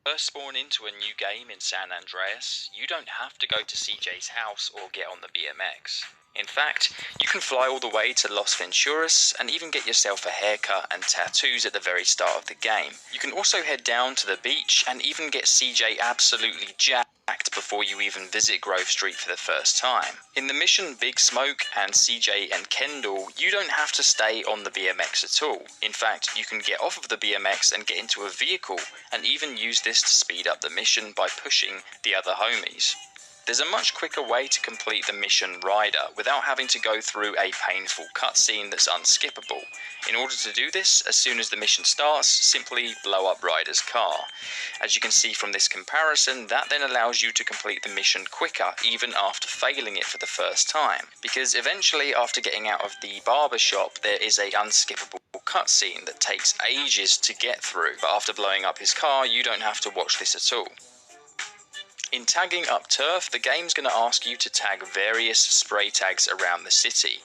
First spawn into a new game in San Andreas, you don't have to go to CJ's house or get on the BMX. In fact, you can fly all the way to Los Venturas and even get yourself a haircut and tattoos at the very start of the game. You can also head down to the beach and even get CJ absolutely jacked before you even visit Grove Street for the first time. In the mission Big Smoke and CJ and Kendall, you don't have to stay on the BMX at all. In fact, you can get off of the BMX and get into a vehicle and even use this to speed up the mission by pushing the other homies. There's a much quicker way to complete the mission Rider without having to go through a painful cutscene that's unskippable. In order to do this, as soon as the mission starts, simply blow up Ryder's car. As you can see from this comparison, that then allows you to complete the mission quicker, even after failing it for the first time. Because eventually, after getting out of the barber shop, there is a unskippable cutscene that takes ages to get through, but after blowing up his car, you don't have to watch this at all. In tagging up turf, the game's going to ask you to tag various spray tags around the city.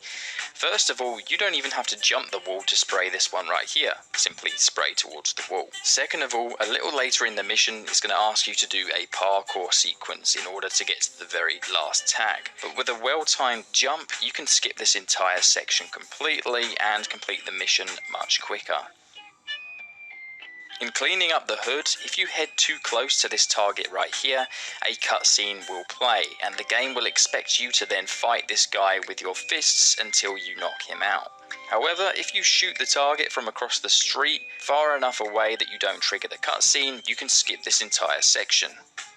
First of all, you don't even have to jump the wall to spray this one right here. Simply spray towards the wall. Second of all, a little later in the mission, it's going to ask you to do a parkour sequence in order to get to the very last tag. But with a well-timed jump, you can skip this entire section completely and complete the mission much quicker. In cleaning up the hood, if you head too close to this target right here, a cutscene will play, and the game will expect you to then fight this guy with your fists until you knock him out. However, if you shoot the target from across the street, far enough away that you don't trigger the cutscene, you can skip this entire section.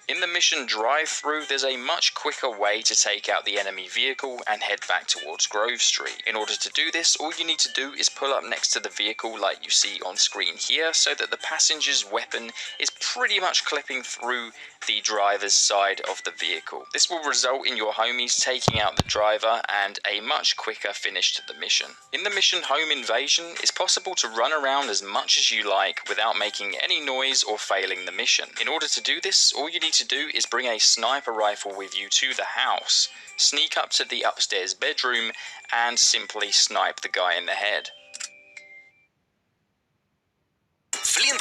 In the mission drive-through, there's a much quicker way to take out the enemy vehicle and head back towards Grove Street. In order to do this, all you need to do is pull up next to the vehicle like you see on screen here, so that the passenger's weapon is pretty much clipping through the driver's side of the vehicle. This will result in your homies taking out the driver and a much quicker finish to the mission. In the mission Home Invasion, it's possible to run around as much as you like without making any noise or failing the mission. In order to do this, all you need to do is bring a sniper rifle with you to the house, sneak up to the upstairs bedroom, and simply snipe the guy in the head.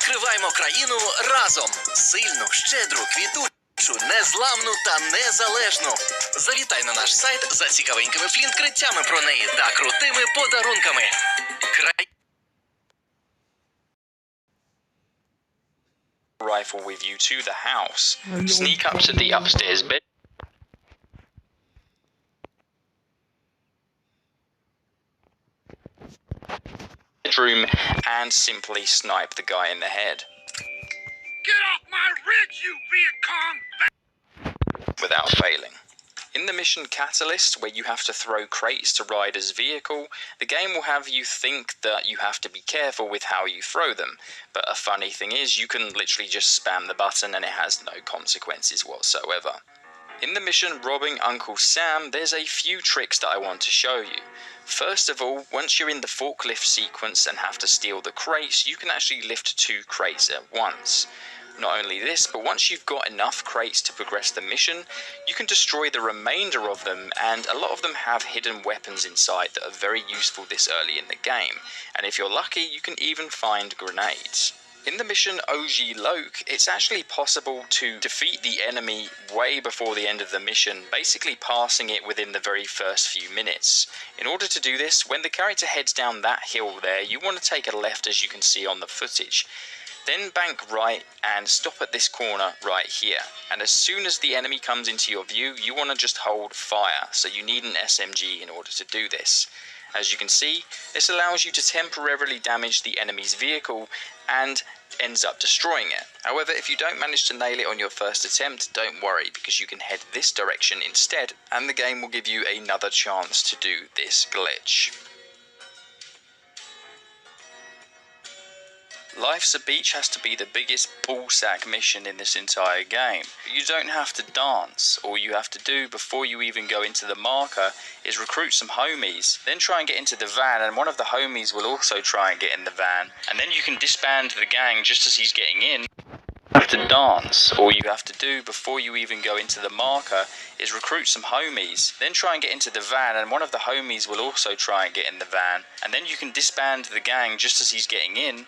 Відкриваємо країну разом. Сильну, щедру, квітучу, незламну та незалежну. Завітай на наш сайт за цікавенькими флінткриттями про неї та крутими подарунками. Rifle with you to the house. Sneak up to the upstairs bedroom and simply snipe the guy in the head. Get off my ridge, you Viet Cong! Without failing. In the mission Catalyst, where you have to throw crates to Ryder's vehicle, the game will have you think that you have to be careful with how you throw them. But a funny thing is, you can literally just spam the button and it has no consequences whatsoever. In the mission Robbing Uncle Sam, there's a few tricks that I want to show you. First of all, once you're in the forklift sequence and have to steal the crates, you can actually lift 2 crates at once. Not only this, but once you've got enough crates to progress the mission, you can destroy the remainder of them, and a lot of them have hidden weapons inside that are very useful this early in the game, and if you're lucky, you can even find grenades. In the mission OG Loke, it's actually possible to defeat the enemy way before the end of the mission, basically passing it within the very first few minutes. In order to do this, when the character heads down that hill there, you want to take a left, as you can see on the footage. Then bank right and stop at this corner right here. And as soon as the enemy comes into your view, you want to just hold fire. So you need an SMG in order to do this. As you can see, this allows you to temporarily damage the enemy's vehicle and ends up destroying it. However, if you don't manage to nail it on your first attempt, don't worry, because you can head this direction instead, and the game will give you another chance to do this glitch. Life's a Beach has to be the biggest ballsack mission in this entire game. You don't have to dance. All you have to do before you even go into the marker is recruit some homies, then try and get into the van, and one of the homies will also try and get in the van, and then you can disband the gang just as he's getting in. You have to dance. All you have to do before you even go into the marker is recruit some homies, then try and get into the van, and one of the homies will also try and get in the van, and then you can disband the gang just as he's getting in,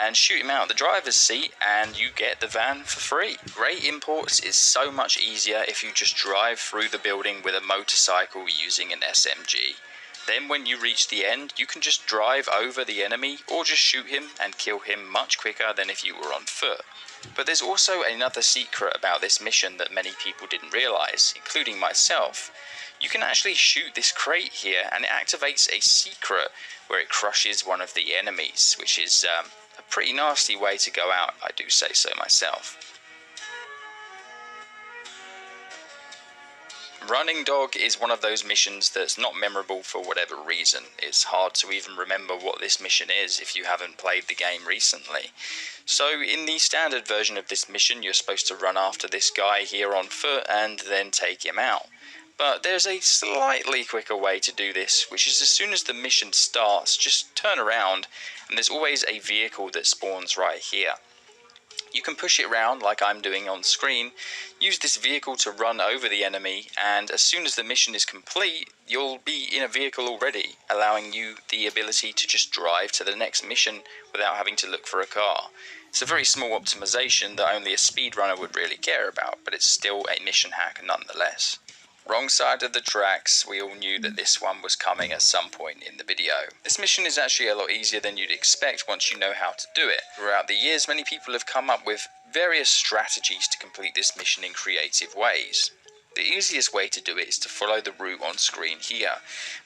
and shoot him out the driver's seat, and you get the van for free. Great Imports is so much easier if you just drive through the building with a motorcycle using an SMG. Then when you reach the end, you can just drive over the enemy or just shoot him and kill him much quicker than if you were on foot. But there's also another secret about this mission that many people didn't realize, including myself. You can actually shoot this crate here and it activates a secret where it crushes one of the enemies, which is a pretty nasty way to go out, I do say so myself. Running Dog is one of those missions that's not memorable for whatever reason. It's hard to even remember what this mission is if you haven't played the game recently. So in the standard version of this mission, you're supposed to run after this guy here on foot and then take him out. But there's a slightly quicker way to do this, which is as soon as the mission starts, just turn around and there's always a vehicle that spawns right here. You can push it around like I'm doing on screen, use this vehicle to run over the enemy, and as soon as the mission is complete, you'll be in a vehicle already, allowing you the ability to just drive to the next mission without having to look for a car. It's a very small optimization that only a speedrunner would really care about, but it's still a mission hack nonetheless. Wrong side of the tracks, we all knew that this one was coming at some point in the video. This mission is actually a lot easier than you'd expect once you know how to do it. Throughout the years, many people have come up with various strategies to complete this mission in creative ways. The easiest way to do it is to follow the route on screen here,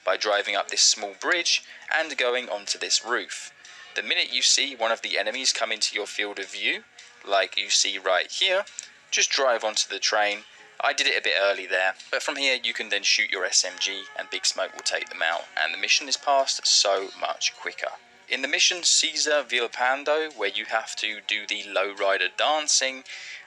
by driving up this small bridge and going onto this roof. The minute you see one of the enemies come into your field of view, like you see right here, just drive onto the train. I did it a bit early there, but from here you can then shoot your SMG and Big Smoke will take them out, and the mission is passed so much quicker. In the mission Caesar Vilpando, where you have to do the lowrider dancing,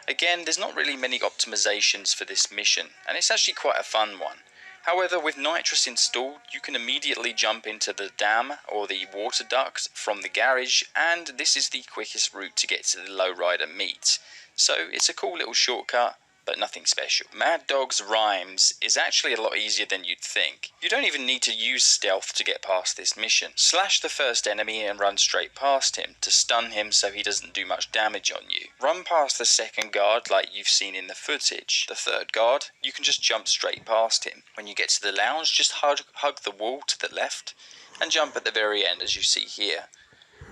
again there's not really many optimizations for this mission, and it's actually quite a fun one. However, with nitrous installed, you can immediately jump into the dam or the water duct from the garage, and this is the quickest route to get to the lowrider meet. So it's a cool little shortcut, but nothing special. Mad Dog's Rhymes is actually a lot easier than you'd think. You don't even need to use stealth to get past this mission. Slash the first enemy and run straight past him to stun him so he doesn't do much damage on you. Run past the second guard like you've seen in the footage. The third guard, you can just jump straight past him. When you get to the lounge, just hug the wall to the left and jump at the very end as you see here.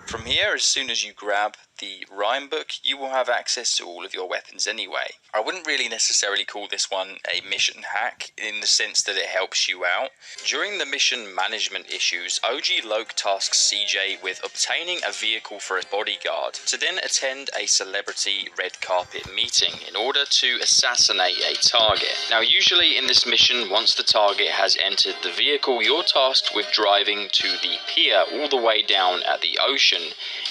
From here, as soon as you grab the rhyme book, you will have access to all of your weapons anyway. I wouldn't really necessarily call this one a mission hack in the sense that it helps you out. During the mission management issues, OG Loke tasks CJ with obtaining a vehicle for a bodyguard to then attend a celebrity red carpet meeting in order to assassinate a target. Now usually in this mission, once the target has entered the vehicle, you're tasked with driving to the pier all the way down at the ocean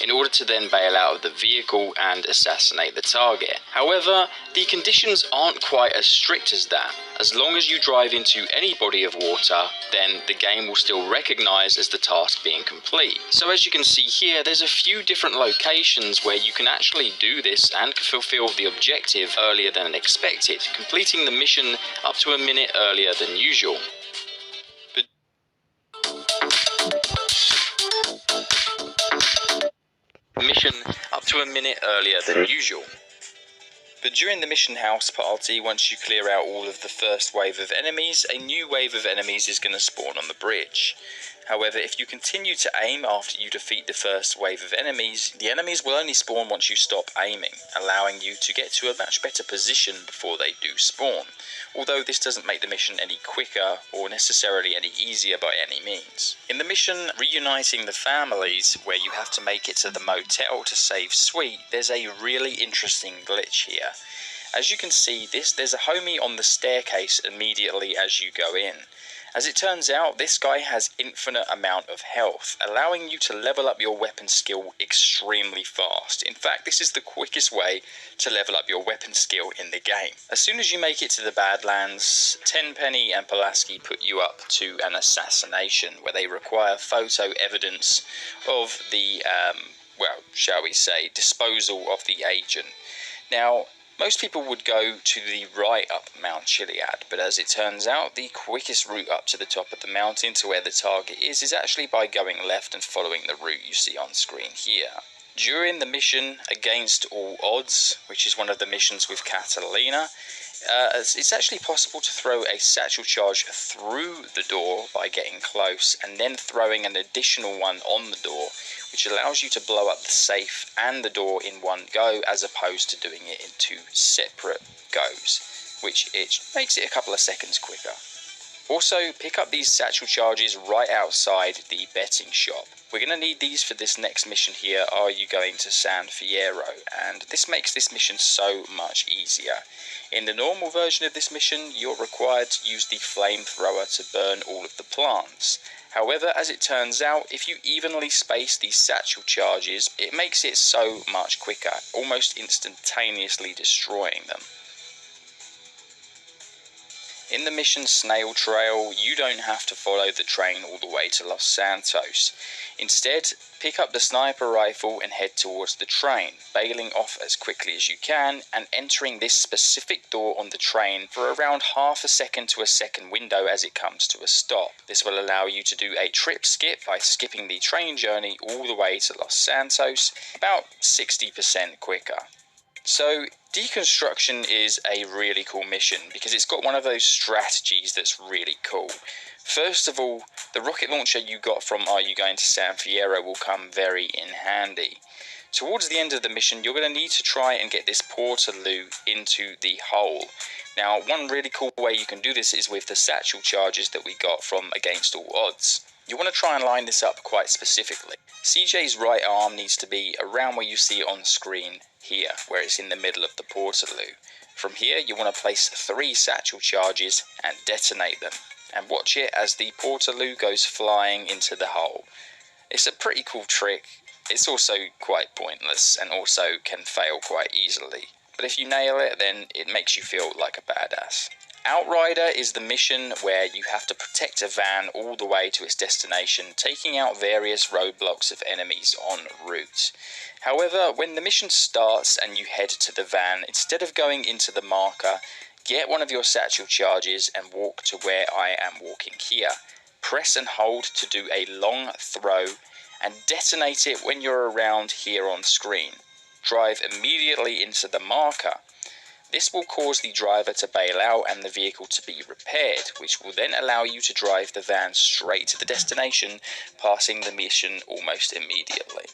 in order to then bail out of the vehicle and assassinate the target. However, the conditions aren't quite as strict as that. As long as you drive into any body of water, then the game will still recognize as the task being complete. So as you can see here, there's a few different locations where you can actually do this and fulfill the objective earlier than expected, completing the mission up to a minute earlier than usual. But during the mission house party, once you clear out all of the first wave of enemies, a new wave of enemies is going to spawn on the bridge. However, if you continue to aim after you defeat the first wave of enemies, the enemies will only spawn once you stop aiming, allowing you to get to a much better position before they do spawn, although this doesn't make the mission any quicker or necessarily any easier by any means. In the mission Reuniting the Families, where you have to make it to the motel to save Sweet, there's a really interesting glitch here. As you can see, there's a homie on the staircase immediately as you go in. As it turns out, this guy has infinite amount of health, allowing you to level up your weapon skill extremely fast. In fact, this is the quickest way to level up your weapon skill in the game. As soon as you make it to the Badlands, Tenpenny and Pulaski put you up to an assassination, where they require photo evidence of the, well, shall we say, disposal of the agent. Now, most people would go to the right up Mount Chiliad, but as it turns out, the quickest route up to the top of the mountain to where the target is actually by going left and following the route you see on screen here. During the mission Against All Odds, which is one of the missions with Catalina, it's actually possible to throw a satchel charge through the door by getting close and then throwing an additional one on the door, which allows you to blow up the safe and the door in one go as opposed to doing it in two separate goes, which it makes it a couple of seconds quicker. Also, pick up these satchel charges right outside the betting shop. We're going to need these for this next mission here, Are You Going to San Fierro? And this makes this mission so much easier. In the normal version of this mission, you're required to use the flamethrower to burn all of the plants. However, as it turns out, if you evenly space these satchel charges, it makes it so much quicker, almost instantaneously destroying them. In the mission Snail Trail, you don't have to follow the train all the way to Los Santos. Instead, pick up the sniper rifle and head towards the train, bailing off as quickly as you can and entering this specific door on the train for around half a second to a second window as it comes to a stop. This will allow you to do a trip skip by skipping the train journey all the way to Los Santos, about 60% quicker. So, Deconstruction is a really cool mission because it's got one of those strategies that's really cool. First of all, the rocket launcher you got from Are You Going to San Fierro will come very in handy. Towards the end of the mission, you're going to need to try and get this Portaloo into the hole. Now, one really cool way you can do this is with the satchel charges that we got from Against All Odds. You want to try and line this up quite specifically. CJ's right arm needs to be around where you see it on screen here, where it's in the middle of the Portaloo. From here, you want to place 3 satchel charges and detonate them, and watch it as the Portaloo goes flying into the hole. It's a pretty cool trick. It's also quite pointless and also can fail quite easily. But if you nail it, then it makes you feel like a badass. Outrider is the mission where you have to protect a van all the way to its destination, taking out various roadblocks of enemies en route. However, when the mission starts and you head to the van, instead of going into the marker, get one of your satchel charges and walk to where I am walking here. Press and hold to do a long throw and detonate it when you're around here on screen. Drive immediately into the marker. This will cause the driver to bail out and the vehicle to be repaired, which will then allow you to drive the van straight to the destination, passing the mission almost immediately.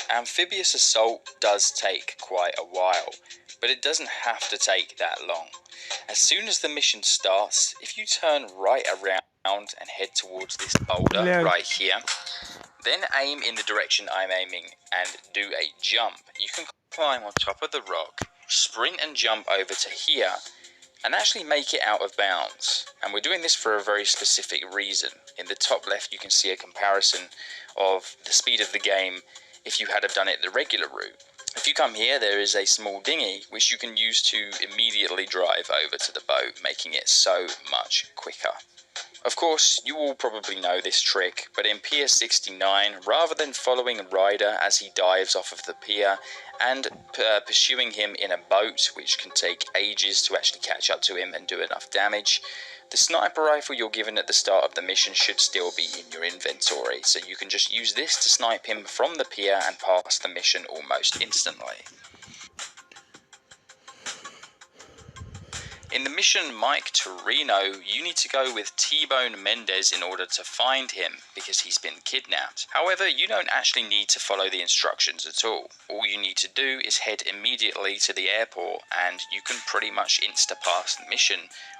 Amphibious assault does take quite a while, but it doesn't have to take that long. As soon as the mission starts, if you turn right around and head towards this boulder right here, then aim in the direction I'm aiming and do a jump. You can climb on top of the rock, sprint and jump over to here, and actually make it out of bounds. And we're doing this for a very specific reason. In the top left you can see a comparison of the speed of the game if you had have done it the regular route. If you come here, there is a small dinghy which you can use to immediately drive over to the boat, making it so much quicker. Of course, you all probably know this trick, but in Pier 69, rather than following Ryder as he dives off of the pier and pursuing him in a boat, which can take ages to actually catch up to him and do enough damage, the sniper rifle you're given at the start of the mission should still be in your inventory, so you can just use this to snipe him from the pier and pass the mission almost instantly. In the mission Mike Torino, you need to go with T-Bone Mendez in order to find him, because he's been kidnapped. However, you don't actually need to follow the instructions at all. All you need to do is head immediately to the airport, and you can pretty much insta-pass the mission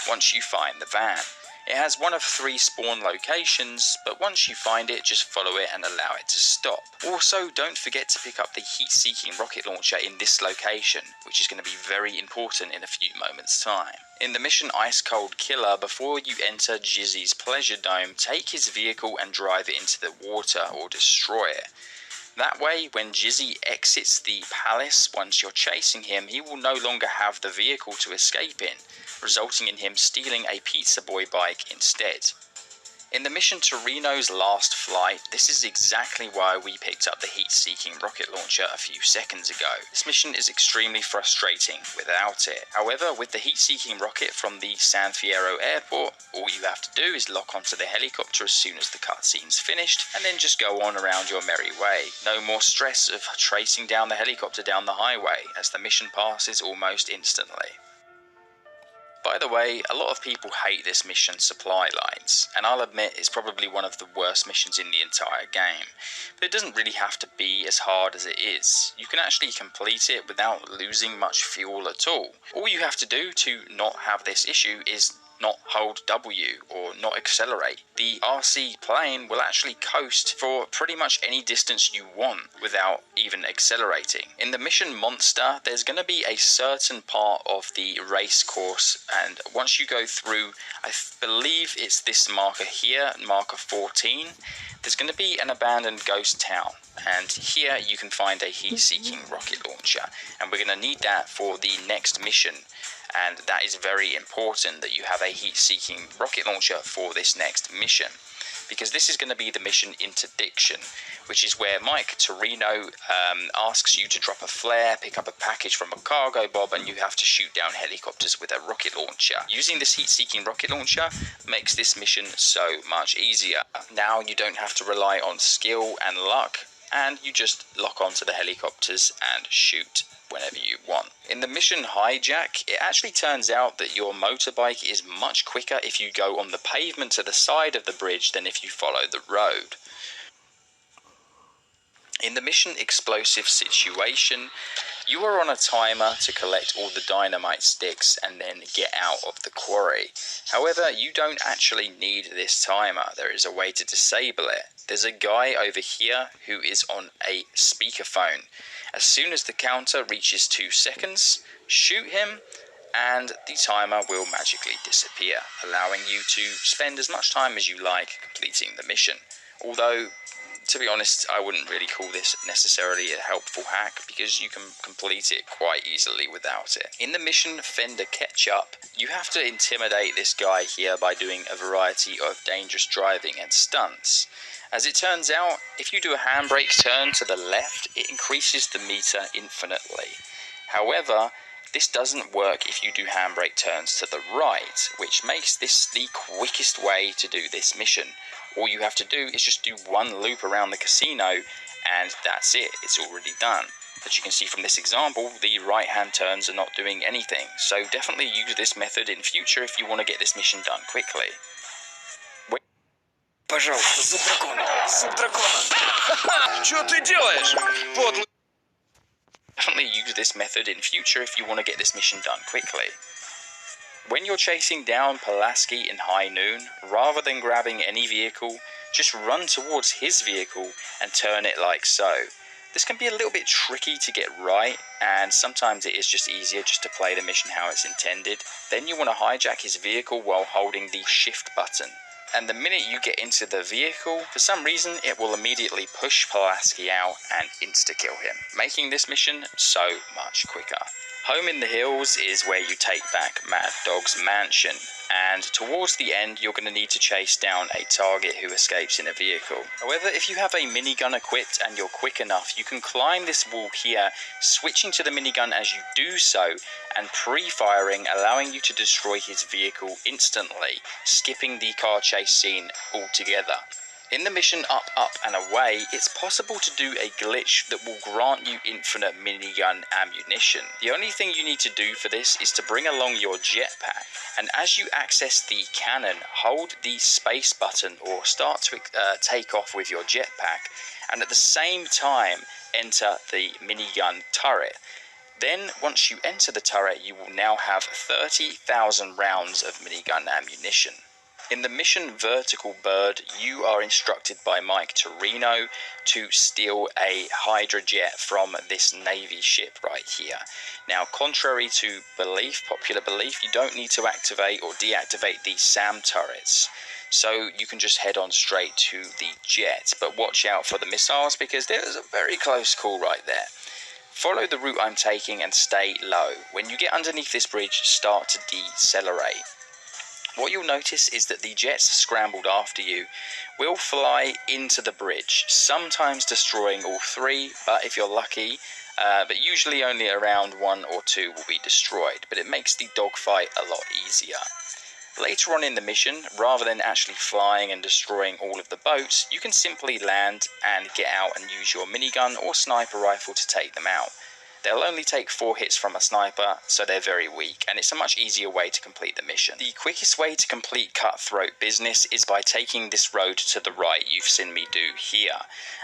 once you find the van. It has one of 3 spawn locations, but once you find it, just follow it and allow it to stop. Also, don't forget to pick up the heat-seeking rocket launcher in this location, which is going to be very important in a few moments' time. In the mission Ice Cold Killer, before you enter Jizzy's Pleasure Dome, take his vehicle and drive it into the water or destroy it. That way, when Jizzy exits the palace, once you're chasing him, he will no longer have the vehicle to escape in, resulting in him stealing a Pizza Boy bike instead. In the mission Torino's Last Flight, this is exactly why we picked up the heat-seeking rocket launcher a few seconds ago. This mission is extremely frustrating without it. However, with the heat-seeking rocket from the San Fierro airport, all you have to do is lock onto the helicopter as soon as the cutscene's finished, and then just go on around your merry way. No more stress of tracing down the helicopter down the highway, as the mission passes almost instantly. By the way, a lot of people hate this mission's supply lines, and I'll admit it's probably one of the worst missions in the entire game. But it doesn't really have to be as hard as it is. You can actually complete it without losing much fuel at all. All you have to do to not have this issue is not hold W or not accelerate. The RC plane will actually coast for pretty much any distance you want without even accelerating. In the mission Monster, there's going to be a certain part of the race course, and once you go through, I believe it's this marker here, marker 14, there's going to be an abandoned ghost town, and here you can find a heat-seeking rocket launcher, and we're going to need that for the next mission. And that is very important that you have a heat-seeking rocket launcher for this next mission, because this is going to be the mission Interdiction, which is where Mike Torino asks you to drop a flare, pick up a package from a cargo bob, and you have to shoot down helicopters with a rocket launcher. Using this heat-seeking rocket launcher makes this mission so much easier. Now you don't have to rely on skill and luck, and you just lock onto the helicopters and shoot whenever you want. In the mission Hijack, it actually turns out that your motorbike is much quicker if you go on the pavement to the side of the bridge than if you follow the road. In the mission Explosive Situation, you are on a timer to collect all the dynamite sticks and then get out of the quarry. However, you don't actually need this timer. There is a way to disable it. There's a guy over here who is on a speakerphone. As soon as the counter reaches 2 seconds, shoot him and the timer will magically disappear, allowing you to spend as much time as you like completing the mission. Although, to be honest, I wouldn't really call this necessarily a helpful hack, because you can complete it quite easily without it. In the mission Fender Ketchup, you have to intimidate this guy here by doing a variety of dangerous driving and stunts. As it turns out, if you do a handbrake turn to the left, it increases the meter infinitely. However, this doesn't work if you do handbrake turns to the right, which makes this the quickest way to do this mission. All you have to do is just do one loop around the casino, and that's it, it's already done. As you can see from this example, the right hand turns are not doing anything, so definitely use this method in future if you want to get this mission done quickly. Пожалуйста, зуб дракона! Зуб дракона! Что ты делаешь, подлый? Definitely use this method in future if you want to get this mission done quickly. When you're chasing down Pulaski in high noon, rather than grabbing any vehicle, just run towards his vehicle and turn it like so. This can be a little bit tricky to get right, and sometimes it is just easier just to play the mission how it's intended. Then you want to hijack his vehicle while holding the shift button. And the minute you get into the vehicle, for some reason it will immediately push Pulaski out and insta-kill him, making this mission so much quicker. Home in the Hills is where you take back Mad Dog's mansion, and towards the end you're going to need to chase down a target who escapes in a vehicle. However, if you have a minigun equipped and you're quick enough, you can climb this wall here, switching to the minigun as you do so, and pre-firing, allowing you to destroy his vehicle instantly, skipping the car chase scene altogether. In the mission Up, Up and Away, it's possible to do a glitch that will grant you infinite minigun ammunition. The only thing you need to do for this is to bring along your jetpack, and as you access the cannon, hold the space button or start to take off with your jetpack, and at the same time enter the minigun turret. Then, once you enter the turret, you will now have 30,000 rounds of minigun ammunition. In the mission Vertical Bird, you are instructed by Mike Torino to steal a Hydra jet from this Navy ship right here. Now, contrary to popular belief, you don't need to activate or deactivate the SAM turrets. So you can just head on straight to the jet, but watch out for the missiles because there's a very close call right there. Follow the route I'm taking and stay low. When you get underneath this bridge, start to decelerate. What you'll notice is that the jets scrambled after you will fly into the bridge, sometimes destroying all three, but if you're lucky, but usually only around one or two will be destroyed, but it makes the dogfight a lot easier. Later on in the mission, rather than actually flying and destroying all of the boats, you can simply land and get out and use your minigun or sniper rifle to take them out. They'll only take 4 hits from a sniper, so they're very weak, and it's a much easier way to complete the mission. The quickest way to complete cutthroat business is by taking this road to the right you've seen me do here.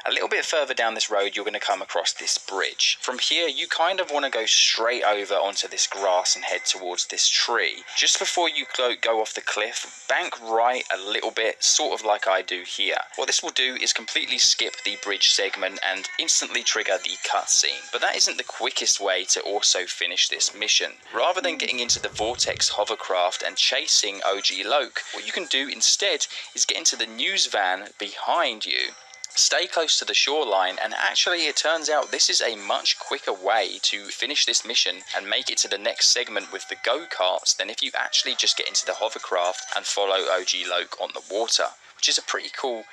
A little bit further down this road you're going to come across this bridge. From here you kind of want to go straight over onto this grass and head towards this tree. Just before you go off the cliff, bank right a little bit, sort of like I do here. What this will do is completely skip the bridge segment and instantly trigger the cutscene, but that isn't the quickest way to also finish this mission. Rather than getting into the Vortex hovercraft and chasing OG Loke, what you can do instead is get into the news van behind you. Stay close to the shoreline, and actually it turns out this is a much quicker way to finish this mission and make it to the next segment with the go-karts than if you actually just get into the hovercraft and follow OG Loke on the water, which is a pretty cool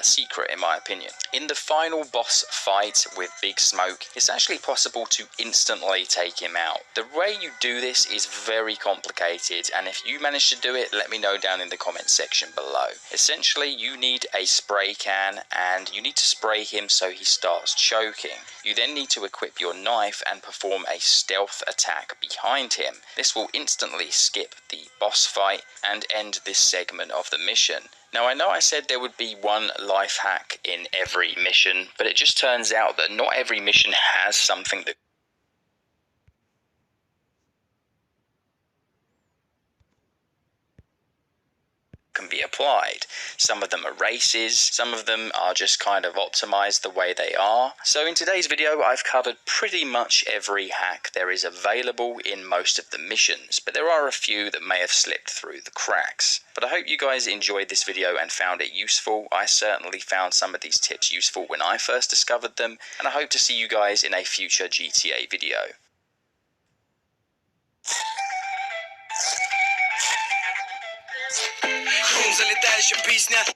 secret in my opinion. In the final boss fight with Big Smoke, it's actually possible to instantly take him out. The way you do this is very complicated, and if you manage to do it, let me know down in the comment section below. Essentially, you need a spray can and you need to spray him so he starts choking. You then need to equip your knife and perform a stealth attack behind him. This will instantly skip the boss fight and end this segment of the mission. Now, I know I said there would be one life hack in every mission, but it just turns out that not every mission has something that can be applied. Some of them are races, some of them are just kind of optimized the way they are. So in today's video I've covered pretty much every hack there is available in most of the missions, but there are a few that may have slipped through the cracks. But I hope you guys enjoyed this video and found it useful. I certainly found some of these tips useful when I first discovered them, and I hope to see you guys in a future GTA video. Залітаюча пісня.